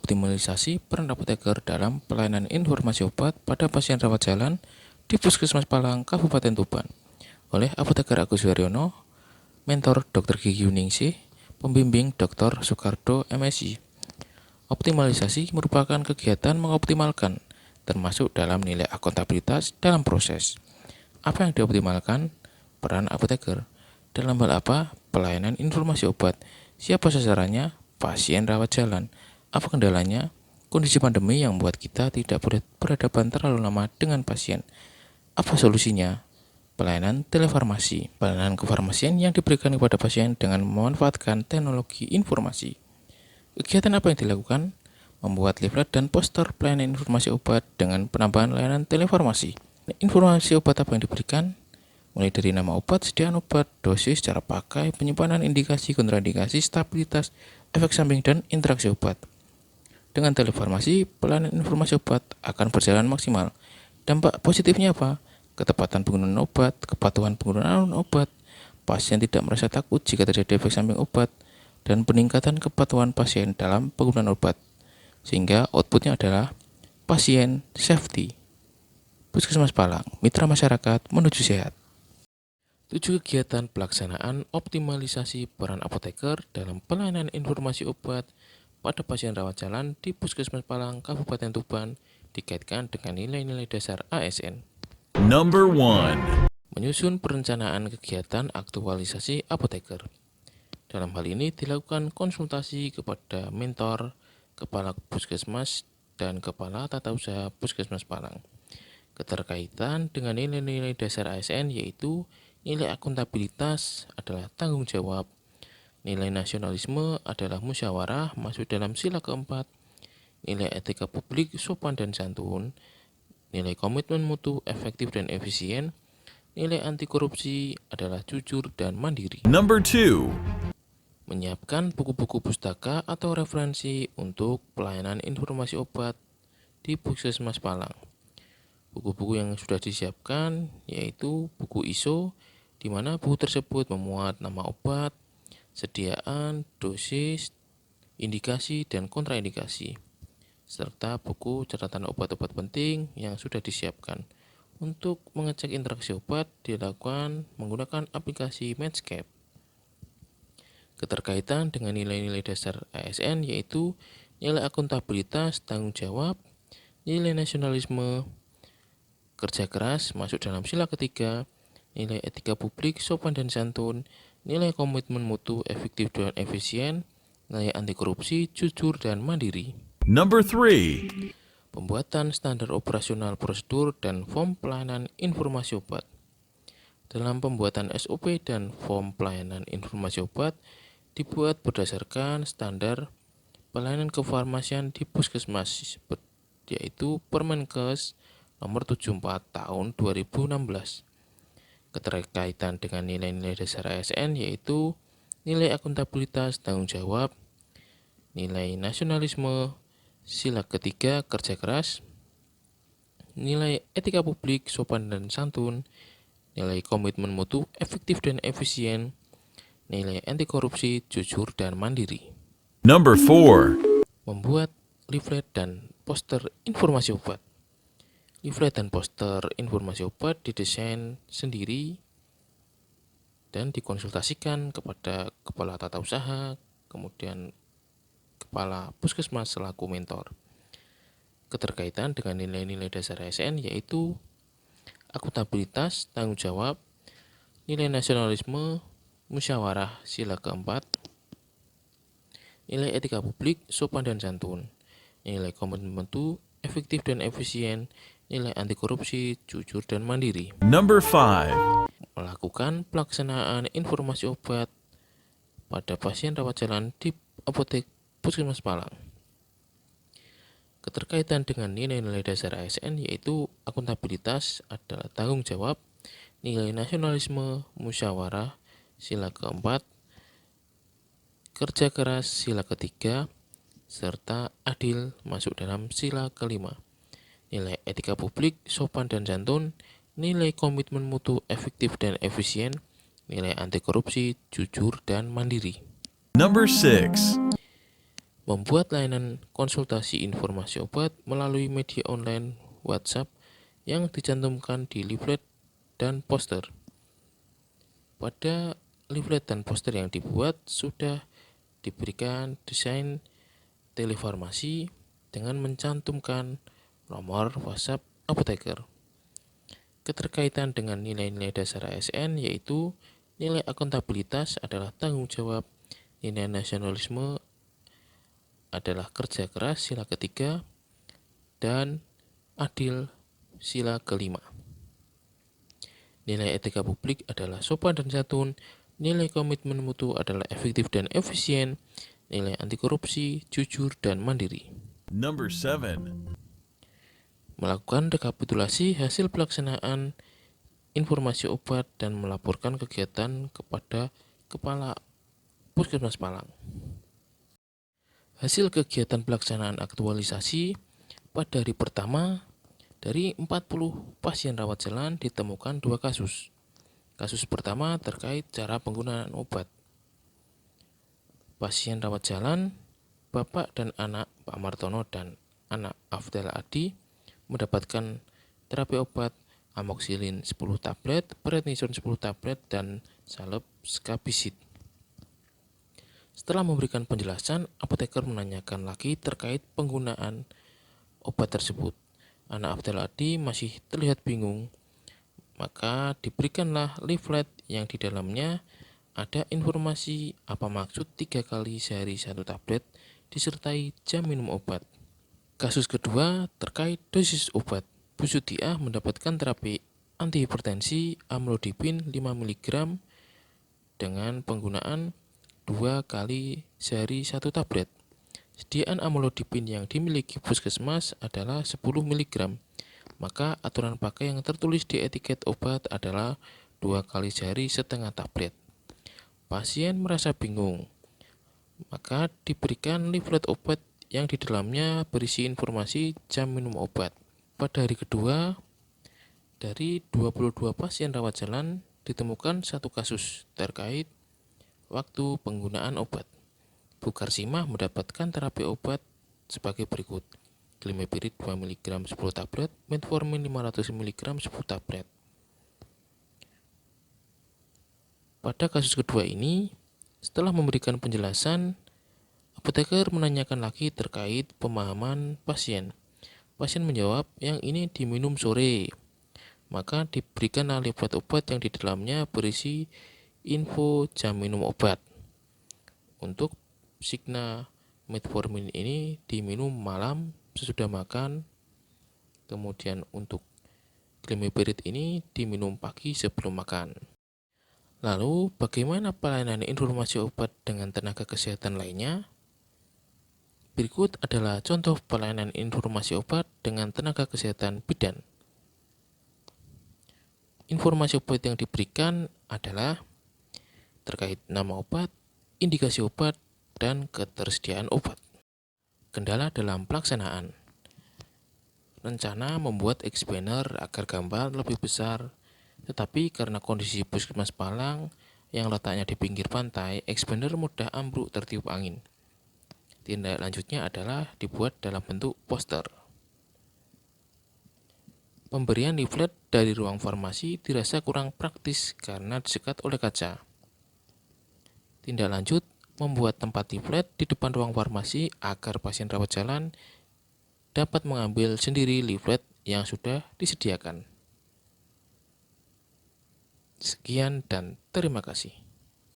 Optimalisasi peran apoteker dalam pelayanan informasi obat pada pasien rawat jalan di Puskesmas Palang, Kabupaten Tuban, oleh Apoteker Agus Waryono, Mentor Dr. Gigi Yuningsih, Pembimbing Dr. Soekardo MSI. Optimalisasi merupakan kegiatan mengoptimalkan, termasuk dalam nilai akuntabilitas dalam proses. Apa yang dioptimalkan? Peran apoteker. Dalam hal apa? Pelayanan informasi obat. Siapa sasarannya? Pasien rawat jalan. Apa kendalanya? Kondisi pandemi yang membuat kita tidak berhadapan terlalu lama dengan pasien. Apa solusinya? Pelayanan telefarmasi. Pelayanan kefarmasian yang diberikan kepada pasien dengan memanfaatkan teknologi informasi. Kegiatan apa yang dilakukan? Membuat leaflet dan poster pelayanan informasi obat dengan penambahan layanan telefarmasi. Informasi obat apa yang diberikan? Mulai dari nama obat, sediaan obat, dosis, cara pakai, penyimpanan, indikasi, kontraindikasi, stabilitas, efek samping, dan interaksi obat. Dengan telefarmasi, pelayanan informasi obat akan berjalan maksimal. Dampak positifnya apa? Ketepatan penggunaan obat, kepatuhan penggunaan obat, pasien tidak merasa takut jika terjadi efek samping obat, dan peningkatan kepatuhan pasien dalam penggunaan obat. Sehingga outputnya adalah pasien safety. Puskesmas Palang, mitra masyarakat menuju sehat. 7 kegiatan pelaksanaan optimalisasi peran apoteker dalam pelayanan informasi obat pada pasien rawat jalan di Puskesmas Palang, Kabupaten Tuban dikaitkan dengan nilai-nilai dasar ASN. Number 1. Menyusun perencanaan kegiatan aktualisasi apoteker. Dalam hal ini dilakukan konsultasi kepada mentor, kepala puskesmas, dan kepala tata usaha Puskesmas Palang. Keterkaitan dengan nilai-nilai dasar ASN yaitu nilai akuntabilitas adalah tanggung jawab, nilai nasionalisme adalah musyawarah masuk dalam sila keempat, nilai etika publik sopan dan santun, nilai komitmen mutu efektif dan efisien, nilai anti korupsi adalah jujur dan mandiri. Number 2. Menyiapkan buku-buku pustaka atau referensi untuk pelayanan informasi obat di Puskesmas Palang. Buku-buku yang sudah disiapkan yaitu buku ISO, di mana buku tersebut memuat nama obat, sediaan, dosis, indikasi, dan kontraindikasi, serta buku catatan obat-obat penting yang sudah disiapkan. Untuk mengecek interaksi obat dilakukan menggunakan aplikasi Medscape. Keterkaitan dengan nilai-nilai dasar ASN yaitu nilai akuntabilitas, tanggung jawab, nilai nasionalisme, kerja keras masuk dalam sila ketiga, nilai etika publik sopan dan santun, nilai komitmen mutu efektif dan efisien, nilai anti korupsi, jujur dan mandiri. Number 3. Pembuatan standar operasional prosedur dan form pelayanan informasi obat. Dalam pembuatan SOP dan form pelayanan informasi obat dibuat berdasarkan standar pelayanan kefarmasian di puskesmas, yaitu Permenkes nomor 74 tahun 2016. Keterkaitan dengan nilai-nilai dasar ASN yaitu nilai akuntabilitas, tanggung jawab, nilai nasionalisme, sila ketiga kerja keras, nilai etika publik sopan dan santun, nilai komitmen mutu efektif dan efisien, nilai anti korupsi, jujur dan mandiri. Number 4. Membuat leaflet dan poster informasi obat. Leaflet dan poster informasi obat didesain sendiri dan dikonsultasikan kepada kepala tata usaha, kemudian kepala puskesmas selaku mentor. Keterkaitan dengan nilai-nilai dasar ASN yaitu akuntabilitas, tanggung jawab, nilai nasionalisme, musyawarah sila keempat, nilai etika publik sopan dan santun, nilai komitmen mutu efektif dan efisien, nilai anti korupsi, jujur dan mandiri. Number 5. Melakukan pelaksanaan informasi obat pada pasien rawat jalan di apotek Puskesmas Palang. Keterkaitan dengan nilai-nilai dasar ASN yaitu akuntabilitas adalah tanggung jawab, nilai nasionalisme, musyawarah sila keempat, kerja keras sila ketiga, serta adil masuk dalam sila kelima. Nilai etika publik sopan dan santun, nilai komitmen mutu efektif dan efisien, nilai anti korupsi, jujur dan mandiri. Number 6. Membuat layanan konsultasi informasi obat melalui media online WhatsApp yang dicantumkan di leaflet dan poster. Pada leaflet dan poster yang dibuat sudah diberikan desain telefarmasi dengan mencantumkan nomor WhatsApp apoteker. Keterkaitan dengan nilai-nilai dasar ASN yaitu nilai akuntabilitas adalah tanggung jawab, nilai nasionalisme adalah kerja keras sila ketiga, dan adil sila kelima. Nilai etika publik adalah sopan dan santun, nilai komitmen mutu adalah efektif dan efisien, nilai anti korupsi, jujur, dan mandiri. Number 7. Melakukan rekapitulasi hasil pelaksanaan informasi obat dan melaporkan kegiatan kepada Kepala Puskesmas Palang. Hasil kegiatan pelaksanaan aktualisasi pada hari pertama, dari 40 pasien rawat jalan ditemukan 2 kasus. Kasus pertama terkait cara penggunaan obat. Pasien rawat jalan, bapak dan anak Pak Martono dan anak Afdal Adi mendapatkan terapi obat amoxicillin 10 tablet, prednison 10 tablet, dan salep scabisit. Setelah memberikan penjelasan, apoteker menanyakan lagi terkait penggunaan obat tersebut. Anak Afdal Adi masih terlihat bingung, maka diberikanlah leaflet yang di dalamnya ada informasi apa maksud 3 kali sehari 1 tablet disertai jam minum obat. Kasus kedua terkait dosis obat. Bu Sudiah mendapatkan terapi antihipertensi amlodipin 5 mg dengan penggunaan 2 kali sehari 1 tablet. Sediaan amlodipin yang dimiliki puskesmas adalah 10 mg, maka aturan pakai yang tertulis di etiket obat adalah 2 kali sehari setengah tablet. Pasien merasa bingung, maka diberikan leaflet obat yang di dalamnya berisi informasi jam minum obat. Pada hari kedua, dari 22 pasien rawat jalan ditemukan 1 kasus terkait waktu penggunaan obat. Bu Karsimah mendapatkan terapi obat sebagai berikut: Glimepirid 2 mg 10 tablet, metformin 500 mg 10 tablet. Pada kasus kedua ini, setelah memberikan penjelasan, apoteker menanyakan lagi terkait pemahaman pasien. Pasien menjawab, yang ini diminum sore. Maka diberikan leaflet obat yang di dalamnya berisi info jam minum obat. Untuk Signa metformin ini diminum malam sesudah makan. Kemudian untuk Glimepirid ini diminum pagi sebelum makan. Lalu bagaimana pelayanan informasi obat dengan tenaga kesehatan lainnya? Berikut adalah contoh pelayanan informasi obat dengan tenaga kesehatan bidan. Informasi obat yang diberikan adalah terkait nama obat, indikasi obat, dan ketersediaan obat. Kendala dalam pelaksanaan. Rencana membuat expander agar gambar lebih besar, tetapi karena kondisi Puskesmas Palang yang letaknya di pinggir pantai, expander mudah ambruk tertiup angin. Tindak lanjutnya adalah dibuat dalam bentuk poster. Pemberian leaflet dari ruang farmasi dirasa kurang praktis karena disekat oleh kaca. Tindak lanjut, membuat tempat leaflet di depan ruang farmasi agar pasien rawat jalan dapat mengambil sendiri leaflet yang sudah disediakan. Sekian dan terima kasih.